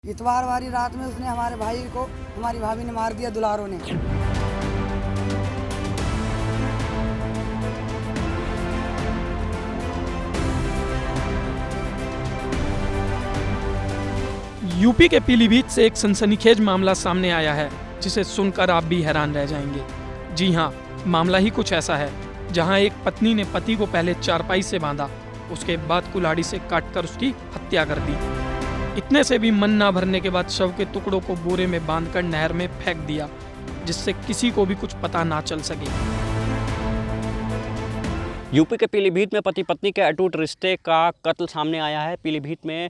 इतवार वाली रात में उसने हमारे भाई को हमारी भाभी ने मार दिया दुलारों ने। यूपी के पीलीभीत से एक सनसनीखेज मामला सामने आया है जिसे सुनकर आप भी हैरान रह जाएंगे। जी हाँ, मामला ही कुछ ऐसा है जहां एक पत्नी ने पति को पहले चारपाई से बांधा, उसके बाद कुल्हाड़ी से काटकर उसकी हत्या कर दी। इतने से भी मन ना भरने के बाद शव के टुकड़ों को बोरे में बांधकर नहर में फेंक दिया, जिससे किसी को भी कुछ पता ना चल सके। यूपी के पीलीभीत में पति पत्नी के अटूट रिश्ते का कत्ल सामने आया है। पीलीभीत में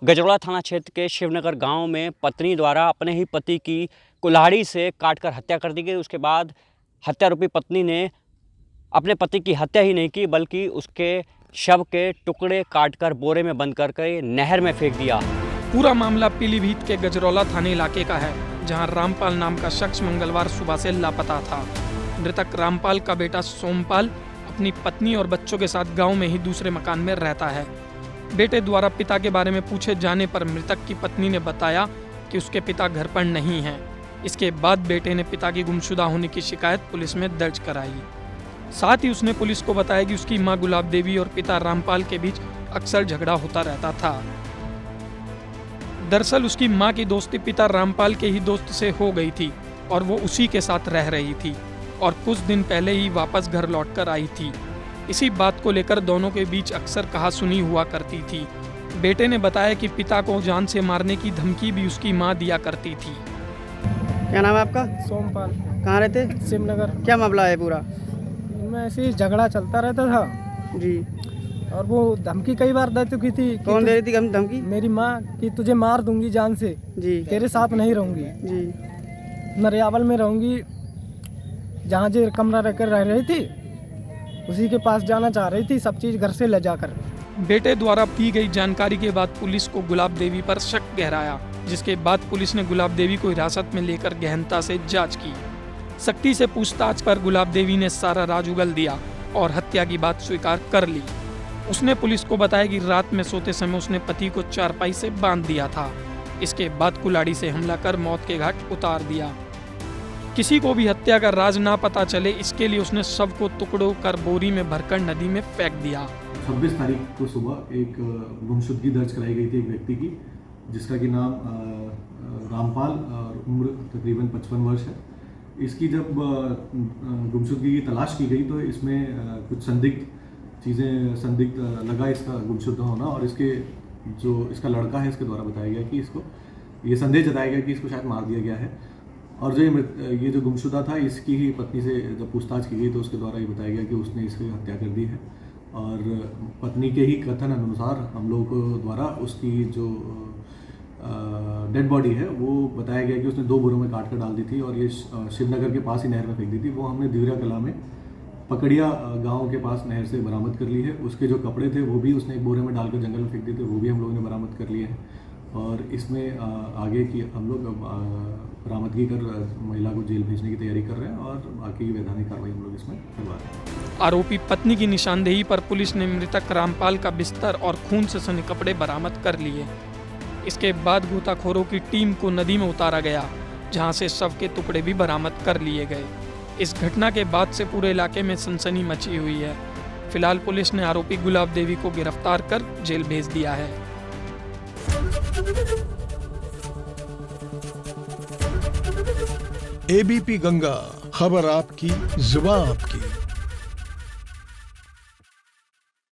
गजरौला थाना क्षेत्र के शिवनगर गांव में पत्नी द्वारा अपने ही पति की कुल्हाड़ी से काटकर हत्या कर दी गई। उसके बाद हत्यारोपी पत्नी ने अपने पति की हत्या ही नहीं की बल्कि उसके शव के टुकड़े काटकर बोरे में बंद करके नहर में फेंक दिया। पूरा मामला पीलीभीत के गजरौला थाने इलाके का है, जहां रामपाल नाम का शख्स मंगलवार सुबह से लापता था। मृतक रामपाल का बेटा सोमपाल अपनी पत्नी और बच्चों के साथ गांव में ही दूसरे मकान में रहता है। बेटे द्वारा पिता के बारे में पूछे जाने पर मृतक की पत्नी ने बताया कि उसके पिता घर पर नहीं हैं। इसके बाद बेटे ने पिता की गुमशुदा होने की शिकायत पुलिस में दर्ज कराई। साथ ही उसने पुलिस को बताया कि उसकी मां गुलाब देवी और पिता रामपाल के बीच अक्सर झगड़ा होता रहता था। दरअसल उसकी मां की दोस्ती पिता रामपाल के ही दोस्त से हो गई थी और वो उसी के साथ रह रही थी और कुछ दिन पहले ही वापस घर लौटकर आई थी। इसी बात को लेकर दोनों के बीच अक्सर कहासुनी हुआ करती थी। बेटे ने बताया कि पिता को जान से मारने की धमकी भी उसकी मां दिया करती थी। क्या नाम है आपका? सोमपाल। कहाँ रहते? शिवनगर। क्या मामला है पूरा? इनमें ऐसे ही झगड़ा चलता रहता था जी। और वो धमकी कई बार दे चुकी थी। कौन दे रही थी धमकी? मेरी माँ कि तुझे मार दूंगी जान से, जी। तेरे साथ नहीं रहूंगी जी। नरियावल में रहूंगी, जहाँ जो कमरा रहकर रह रही थी उसी के पास जाना चाह रही थी, सब चीज़ घर से ले जाकर। बेटे द्वारा दी गई जानकारी के बाद पुलिस को गुलाब देवी पर शक गहराया, जिसके बाद पुलिस ने गुलाब देवी को हिरासत में लेकर गहनता से जांच की। सख्ती से पूछताछ पर गुलाब देवी ने सारा राज उगल दिया और हत्या की बात स्वीकार कर ली। उसने पुलिस को बताया कि रात में सोते समय उसने पति को चारपाई से बांध दिया था। इसके बाद कुल्हाड़ी से हमला कर मौत के घाट उतार दिया। किसी को भी हत्या का राज ना पता चले, इसके लिए उसने शव को टुकड़ों कर बोरी में भरकर नदी में फेंक दिया। 26 तारीख को सुबह एक गुमशुदगी दर्ज कराई गई थी एक व्यक्ति की, जिसका कि नाम रामपाल और उम्र तकरीबन 55 वर्ष है। इसकी जब गुमशुदगी की तलाश की गई तो इसमें कुछ संदिग्ध लगा इसका गुमशुदा होना, और इसका लड़का है इसके द्वारा बताया गया कि इसको ये संदेह जताया गया कि इसको शायद मार दिया गया है। और जो ये जो गुमशुदा था इसकी ही पत्नी से जब पूछताछ की गई तो उसके द्वारा ये बताया गया कि उसने इसकी हत्या कर दी है। और पत्नी के ही कथन अनुसार हम लोगों द्वारा उसकी जो डेड बॉडी है वो बताया गया कि उसने 2 बोरों में काट कर डाल दी थी और ये शिवनगर के पास ही नहर में फेंक दी थी। वो हमने दिवरा कला में पकड़िया गांव के पास नहर से बरामद कर ली है। उसके जो कपड़े थे वो भी उसने एक बोरे में डालकर जंगल में फेंक दिए थे, वो भी हम लोगों ने बरामद कर लिए हैं। और इसमें आगे की हम लोग बरामदगी कर महिला को जेल भेजने की तैयारी कर रहे हैं और बाकी की वैधानिक कार्रवाई हम लोग इसमें करवा रहे हैं। आरोपी पत्नी की निशानदेही पर पुलिस ने मृतक रामपाल का बिस्तर और खून से सने कपड़े बरामद कर लिए। इसके बाद गोताखोरों की टीम को नदी में उतारा गया, जहां से शव के टुकड़े भी बरामद कर लिए गए। इस घटना के बाद से पूरे इलाके में सनसनी मची हुई है। फिलहाल पुलिस ने आरोपी गुलाब देवी को गिरफ्तार कर जेल भेज दिया है। एबीपी गंगा, खबर आपकी, जुबान आपकी।